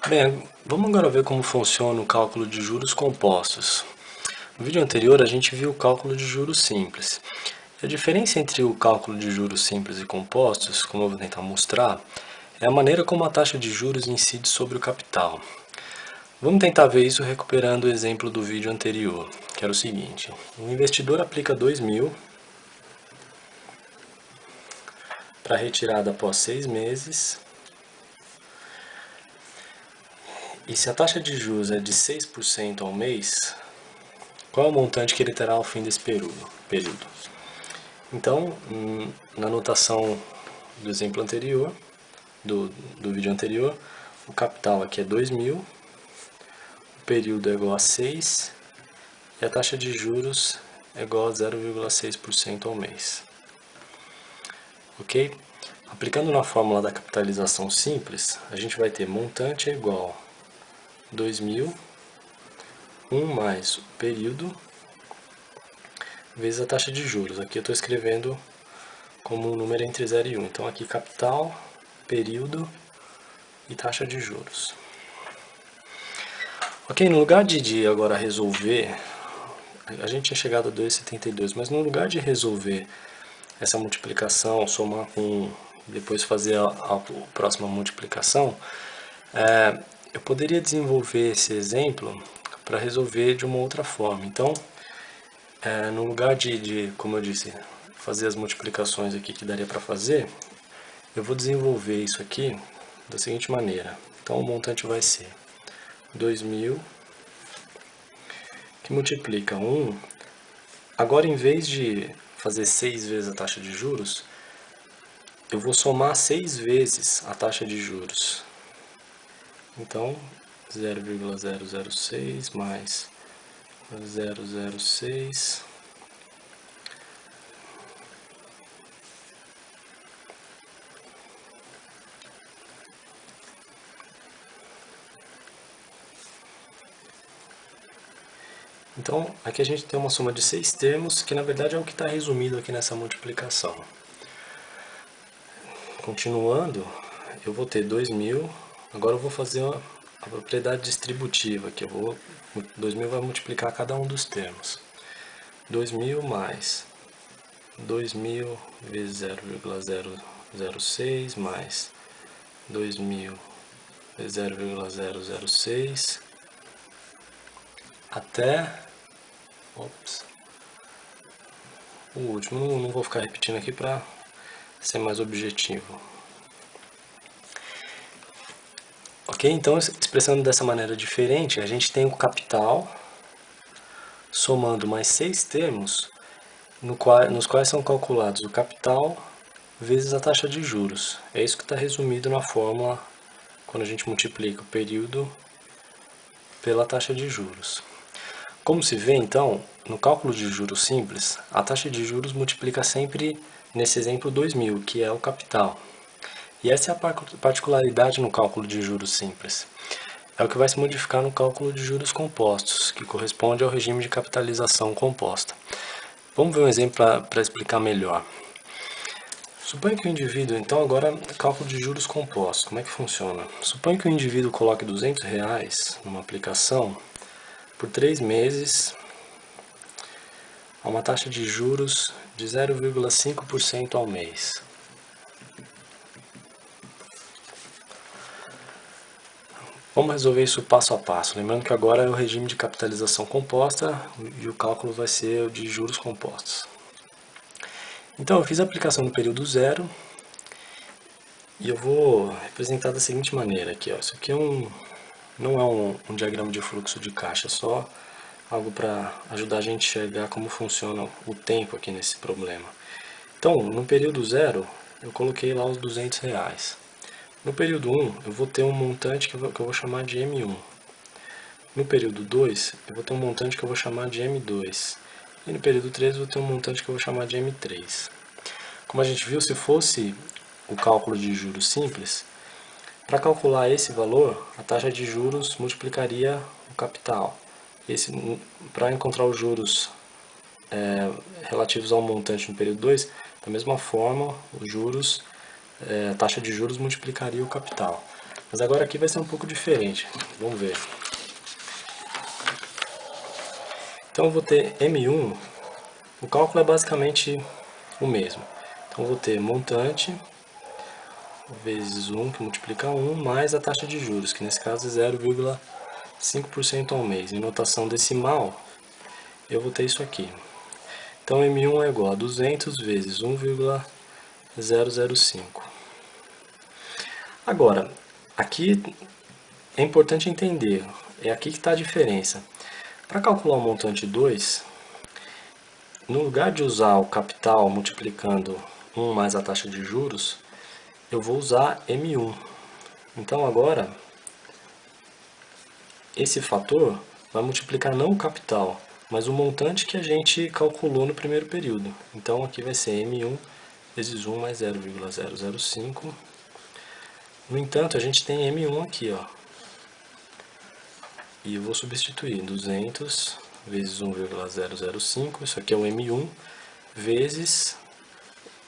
Bem, vamos agora ver como funciona o cálculo de juros compostos. No vídeo anterior a gente viu o cálculo de juros simples. A diferença entre o cálculo de juros simples e compostos, como eu vou tentar mostrar, é a maneira como a taxa de juros incide sobre o capital. Vamos tentar ver isso recuperando o exemplo do vídeo anterior, que era o seguinte. O investidor aplica 2.000 para retirada após 6 meses. E se a taxa de juros é de 6% ao mês, qual é o montante que ele terá ao fim desse período? Então, na anotação do exemplo anterior, do vídeo anterior, o capital aqui é 2.000, o período é igual a 6 e a taxa de juros é igual a 0,6% ao mês. Ok? Aplicando na fórmula da capitalização simples, a gente vai ter montante é igual a 2.000, 1 mais o período, vezes a taxa de juros. Aqui eu estou escrevendo como um número entre 0 e 1. Então aqui capital, período e taxa de juros. Ok, no lugar de agora resolver, a gente tinha chegado a 2,72, mas no lugar de resolver essa multiplicação, somar com, depois fazer a próxima multiplicação, eu poderia desenvolver esse exemplo para resolver de uma outra forma. Então, no lugar como eu disse, fazer as multiplicações aqui que daria para fazer, eu vou desenvolver isso aqui da seguinte maneira. Então, o montante vai ser 2.000, que multiplica 1. Agora, em vez de fazer 6 vezes a taxa de juros, eu vou somar 6 vezes a taxa de juros. Então, 0,006 mais 0,06 Então, aqui a gente tem uma soma de 6 termos, que na verdade é o que está resumido aqui nessa multiplicação. Continuando, eu vou ter 2.000, agora eu vou fazer a propriedade distributiva, que 2.000 vai multiplicar cada um dos termos. 2.000 mais 2.000 vezes 0,006 mais 2.000 vezes 0,006 até o último. Não vou ficar repetindo aqui para ser mais objetivo. Ok? Então, expressando dessa maneira diferente, a gente tem o capital somando mais 6 termos nos quais são calculados o capital vezes a taxa de juros. É isso que está resumido na fórmula quando a gente multiplica o período pela taxa de juros. Como se vê, então, no cálculo de juros simples, a taxa de juros multiplica sempre, nesse exemplo, 2.000, que é o capital. E essa é a particularidade no cálculo de juros simples. É o que vai se modificar no cálculo de juros compostos, que corresponde ao regime de capitalização composta. Vamos ver um exemplo para explicar melhor. Suponha que o indivíduo, então agora, cálculo de juros compostos, como é que funciona? Suponha que o indivíduo coloque R$200 numa aplicação por 3 meses a uma taxa de juros de 0,5% ao mês. Vamos resolver isso passo a passo, lembrando que agora é o regime de capitalização composta e o cálculo vai ser o de juros compostos. Então eu fiz a aplicação no período zero e eu vou representar da seguinte maneira aqui, ó. Isso aqui não é um diagrama de fluxo de caixa, é só algo para ajudar a gente a enxergar como funciona o tempo aqui nesse problema. Então, no período zero, eu coloquei lá os R$200. No período 1, eu vou ter um montante que eu vou chamar de M1. No período 2, eu vou ter um montante que eu vou chamar de M2. E no período 3, eu vou ter um montante que eu vou chamar de M3. Como a gente viu, se fosse o cálculo de juros simples, para calcular esse valor, a taxa de juros multiplicaria o capital. Para encontrar os juros relativos ao montante no período 2, da mesma forma, a taxa de juros multiplicaria o capital. Mas agora aqui vai ser um pouco diferente. Vamos ver. Então eu vou ter M1, o cálculo é basicamente o mesmo. Então eu vou ter montante vezes 1, que multiplica 1, mais a taxa de juros, que nesse caso é 0,5% ao mês. Em notação decimal, eu vou ter isso aqui. Então M1 é igual a 200 vezes 1,005. Agora, aqui é importante entender, é aqui que está a diferença. Para calcular o montante 2, no lugar de usar o capital multiplicando 1 mais a taxa de juros, eu vou usar M1. Então agora, esse fator vai multiplicar não o capital, mas o montante que a gente calculou no primeiro período. Então aqui vai ser M1 vezes 1 mais 0,005. No entanto, a gente tem M1 aqui, ó. E eu vou substituir 200 vezes 1,005, isso aqui é o M1, vezes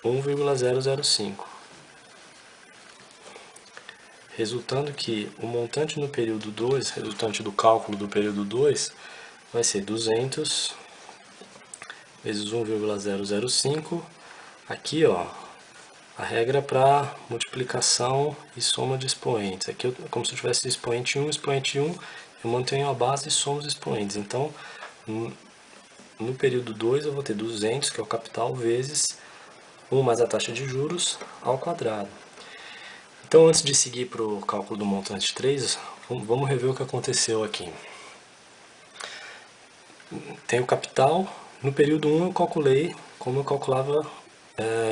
1,005. Resultando que o montante no período 2, resultante do cálculo do período 2, vai ser 200 vezes 1,005. Aqui, ó, a regra para multiplicação e soma de expoentes. Aqui é como se eu tivesse expoente 1, expoente 1, eu mantenho a base e somo os expoentes. Então, no período 2 eu vou ter 200, que é o capital, vezes 1 mais a taxa de juros ao quadrado. Então, antes de seguir para o cálculo do montante 3, vamos rever o que aconteceu aqui. Tem o capital. No período 1 eu calculei como eu calculava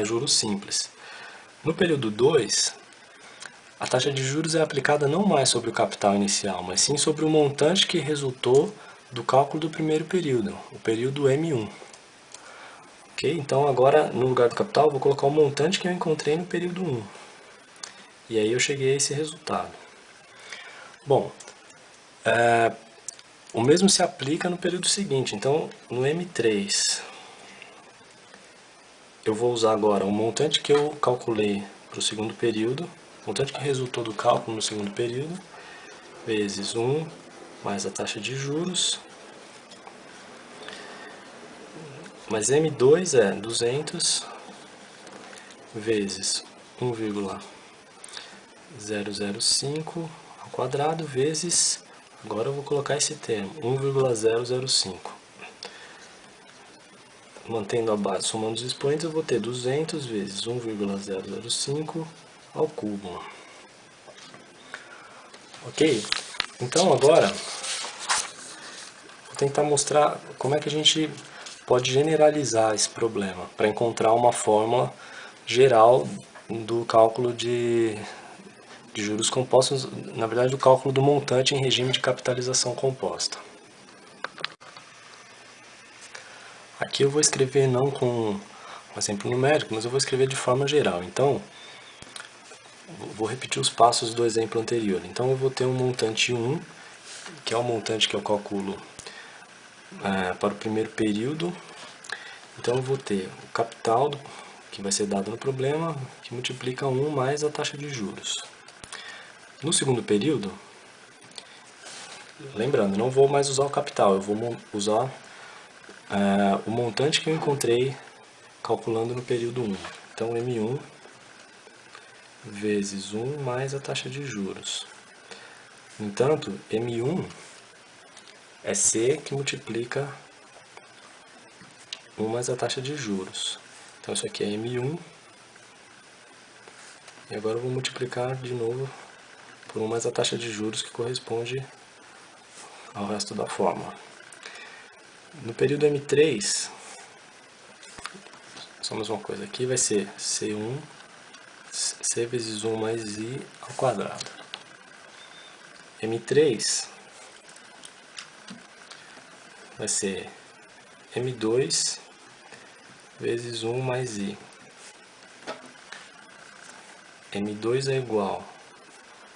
juros simples. No período 2, a taxa de juros é aplicada não mais sobre o capital inicial, mas sim sobre o montante que resultou do cálculo do primeiro período, o período M1. Ok? Então agora, no lugar do capital, eu vou colocar o montante que eu encontrei no período 1. E aí eu cheguei a esse resultado. Bom, o mesmo se aplica no período seguinte. Então, no M3, eu vou usar agora o montante que eu calculei para o segundo período, o montante que resultou do cálculo no segundo período, vezes 1 mais a taxa de juros, mas M2 é 200 vezes 1,005 ao quadrado vezes, agora eu vou colocar esse termo, 1,005. Mantendo a base, somando os expoentes, eu vou ter 200 vezes 1,005 ao cubo. Ok? Então agora, vou tentar mostrar como é que a gente pode generalizar esse problema, para encontrar uma fórmula geral do cálculo de juros compostos, na verdade, o cálculo do montante em regime de capitalização composta. Aqui eu vou escrever não com um exemplo numérico, mas eu vou escrever de forma geral. Então, vou repetir os passos do exemplo anterior. Então, eu vou ter um montante 1, que é o montante que eu calculo para o primeiro período. Então, eu vou ter o capital, que vai ser dado no problema, que multiplica 1 mais a taxa de juros. No segundo período, lembrando, não vou mais usar o capital, eu vou usar o montante que eu encontrei calculando no período 1. Então, M1 vezes 1 mais a taxa de juros. No entanto, M1 é C que multiplica 1 mais a taxa de juros. Então, isso aqui é M1. E agora eu vou multiplicar de novo por 1 mais a taxa de juros, que corresponde ao resto da fórmula. No período M3, só mais uma coisa aqui, vai ser C1, C vezes 1 mais I ao quadrado. M3 vai ser M2 vezes 1 mais I. M2 é igual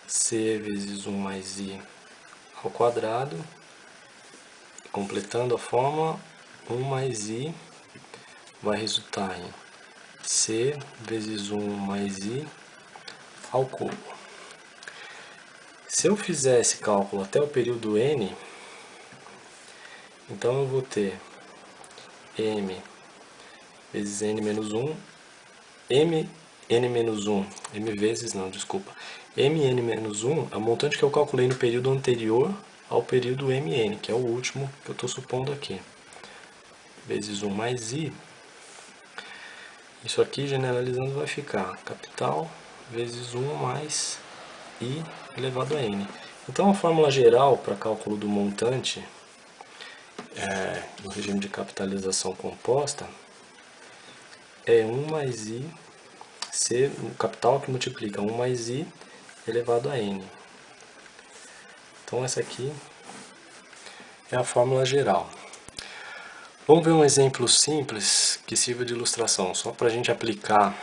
a C vezes 1 mais I ao quadrado. Completando a fórmula, 1 mais I vai resultar em C vezes 1 mais I ao cubo. Se eu fizer esse cálculo até o período N, então eu vou ter M vezes N menos 1, M vezes não, desculpa. Mn menos 1 é o montante que eu calculei no período anterior ao período Mn, que é o último que eu estou supondo aqui. Vezes 1 mais I. Isso aqui, generalizando, vai ficar capital vezes 1 mais I elevado a N. Então, a fórmula geral para cálculo do montante no regime de capitalização composta é 1 mais I, C, o capital que multiplica 1 mais I elevado a N. Então, essa aqui é a fórmula geral. Vamos ver um exemplo simples que sirva de ilustração, só para a gente aplicar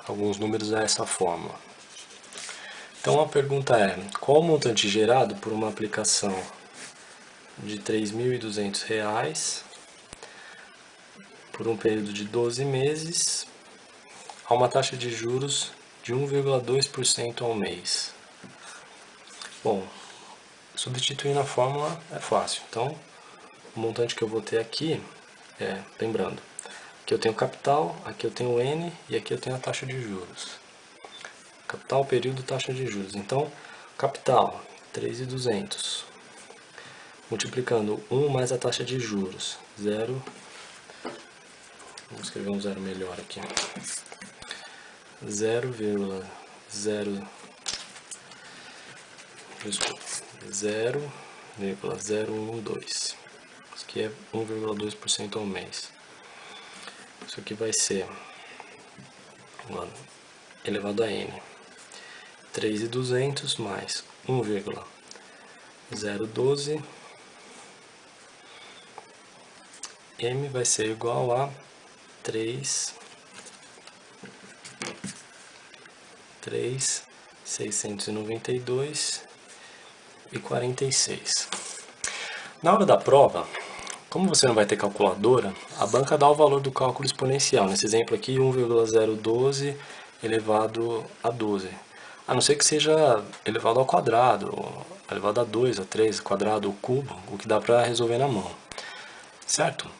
alguns números a essa fórmula. Então a pergunta é, qual o montante gerado por uma aplicação de R$ 3.200 por um período de 12 meses a uma taxa de juros de 1,2% ao mês? Bom, substituir na fórmula é fácil, então o montante que eu vou ter aqui é, lembrando, aqui eu tenho capital, aqui eu tenho N e aqui eu tenho a taxa de juros. Capital, período, taxa de juros. Então, capital, 3.200. Multiplicando 1 mais a taxa de juros, 0. Vamos escrever um zero melhor aqui. 0,0. Desculpa. 0,012. Isso aqui é 1,2% ao mês. Isso aqui vai ser elevado a N. 3.200 mais 1,012. M vai ser igual a 3.692,46. Na hora da prova, como você não vai ter calculadora, a banca dá o valor do cálculo exponencial. Nesse exemplo aqui, 1,012 elevado a 12. A não ser que seja elevado ao quadrado, elevado a 2, a 3, quadrado, ao cubo, o que dá para resolver na mão. Certo?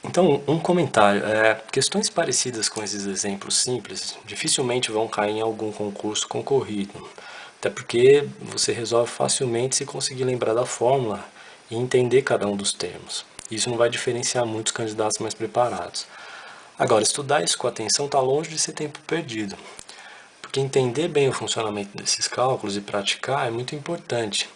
Então, um comentário. Questões parecidas com esses exemplos simples dificilmente vão cair em algum concurso concorrido. Até porque você resolve facilmente se conseguir lembrar da fórmula e entender cada um dos termos. Isso não vai diferenciar muitos candidatos mais preparados. Agora, estudar isso com atenção está longe de ser tempo perdido. Porque entender bem o funcionamento desses cálculos e praticar é muito importante.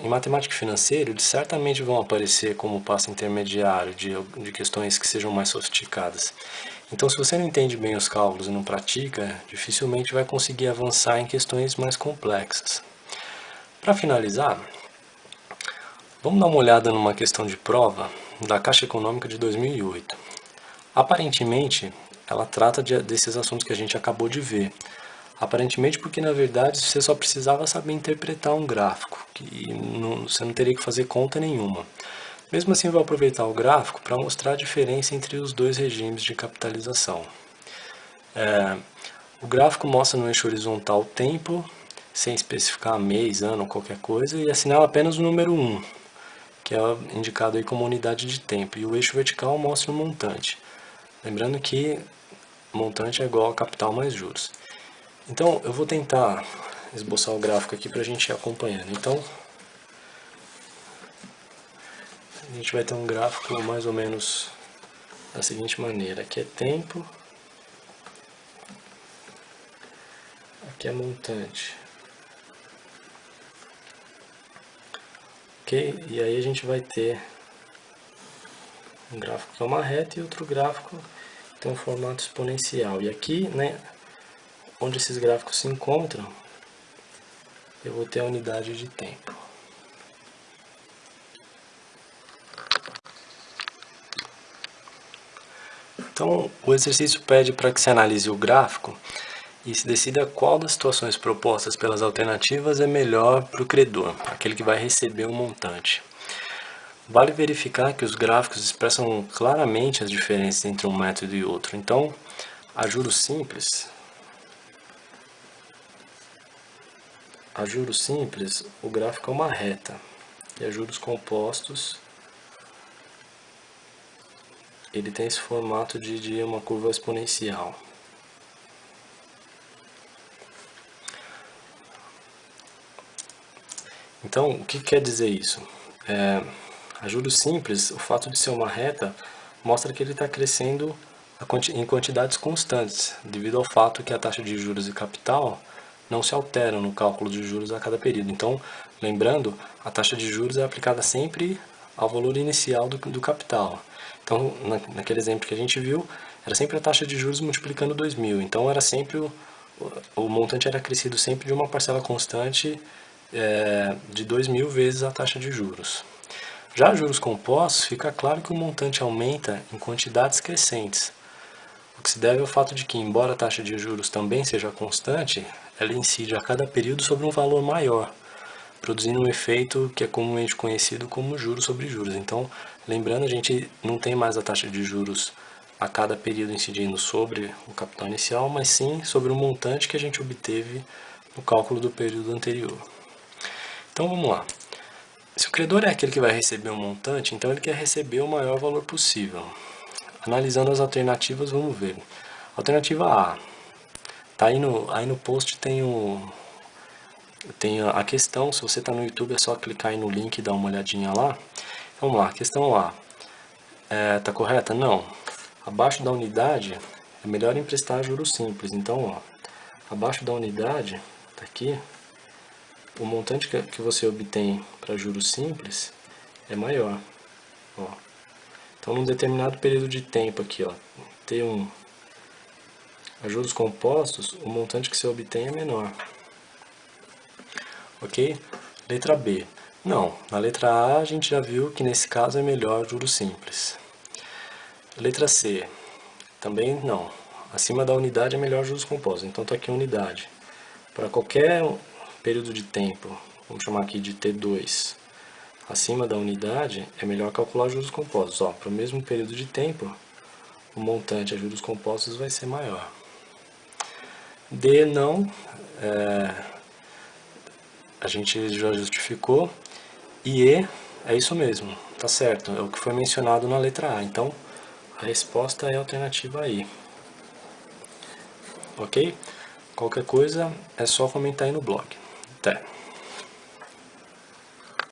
Em matemática financeira, eles certamente vão aparecer como passo intermediário de questões que sejam mais sofisticadas. Então, se você não entende bem os cálculos e não pratica, dificilmente vai conseguir avançar em questões mais complexas. Para finalizar, vamos dar uma olhada numa questão de prova da Caixa Econômica de 2008. Aparentemente, ela trata desses assuntos que a gente acabou de ver. Aparentemente porque, na verdade, você só precisava saber interpretar um gráfico, você não teria que fazer conta nenhuma. Mesmo assim, eu vou aproveitar o gráfico para mostrar a diferença entre os dois regimes de capitalização. O gráfico mostra no eixo horizontal o tempo, sem especificar mês, ano, qualquer coisa, e assinala apenas o número 1, que é indicado aí como unidade de tempo, e o eixo vertical mostra o montante. Lembrando que montante é igual a capital mais juros. Então, eu vou tentar esboçar o gráfico aqui para a gente ir acompanhando. Então, a gente vai ter um gráfico mais ou menos da seguinte maneira. Aqui é tempo, aqui é montante. Ok? E aí a gente vai ter um gráfico que é uma reta e outro gráfico que tem um formato exponencial. E aqui, né, onde esses gráficos se encontram, eu vou ter a unidade de tempo. Então, o exercício pede para que se analise o gráfico e se decida qual das situações propostas pelas alternativas é melhor para o credor, aquele que vai receber o montante. Vale verificar que os gráficos expressam claramente as diferenças entre um método e outro. Então, a juros simples, a juros simples, o gráfico é uma reta. E a juros compostos, ele tem esse formato de uma curva exponencial. Então, o que quer dizer isso? A juros simples, o fato de ser uma reta, mostra que ele está crescendo em quantidades constantes, devido ao fato que a taxa de juros e capital não se alteram no cálculo de juros a cada período. Então, lembrando, a taxa de juros é aplicada sempre ao valor inicial do capital. Então, naquele exemplo que a gente viu, era sempre a taxa de juros multiplicando 2.000. Então, era sempre o montante era crescido sempre de uma parcela constante de 2.000 vezes a taxa de juros. Já juros compostos, fica claro que o montante aumenta em quantidades crescentes, o que se deve ao fato de que, embora a taxa de juros também seja constante, ela incide a cada período sobre um valor maior, produzindo um efeito que é comumente conhecido como juros sobre juros. Então, lembrando, a gente não tem mais a taxa de juros a cada período incidindo sobre o capital inicial, mas sim sobre o montante que a gente obteve no cálculo do período anterior. Então, vamos lá. Se o credor é aquele que vai receber um montante, então ele quer receber o maior valor possível. Analisando as alternativas, vamos ver. Alternativa A. Tá aí no post tem a questão. Se você está no YouTube, é só clicar aí no link e dar uma olhadinha lá. Vamos lá, questão A. Tá correta? Não. Abaixo da unidade, é melhor emprestar juros simples. Então, ó, abaixo da unidade, tá aqui, o montante que você obtém para juros simples é maior. Ó. Então, num determinado período de tempo aqui, ó, T1, a juros compostos, o montante que você obtém é menor. Ok? Letra B. Não, na letra A a gente já viu que nesse caso é melhor juros simples. Letra C. Também não. Acima da unidade é melhor juros compostos. Então, está aqui a unidade. Para qualquer período de tempo, vamos chamar aqui de T2, acima da unidade, é melhor calcular juros compostos. Para o mesmo período de tempo, o montante a juros compostos vai ser maior. D, não, a gente já justificou. E E, é isso mesmo, tá certo, é o que foi mencionado na letra A. Então, a resposta é a alternativa I. Ok? Qualquer coisa, é só comentar aí no blog. Até!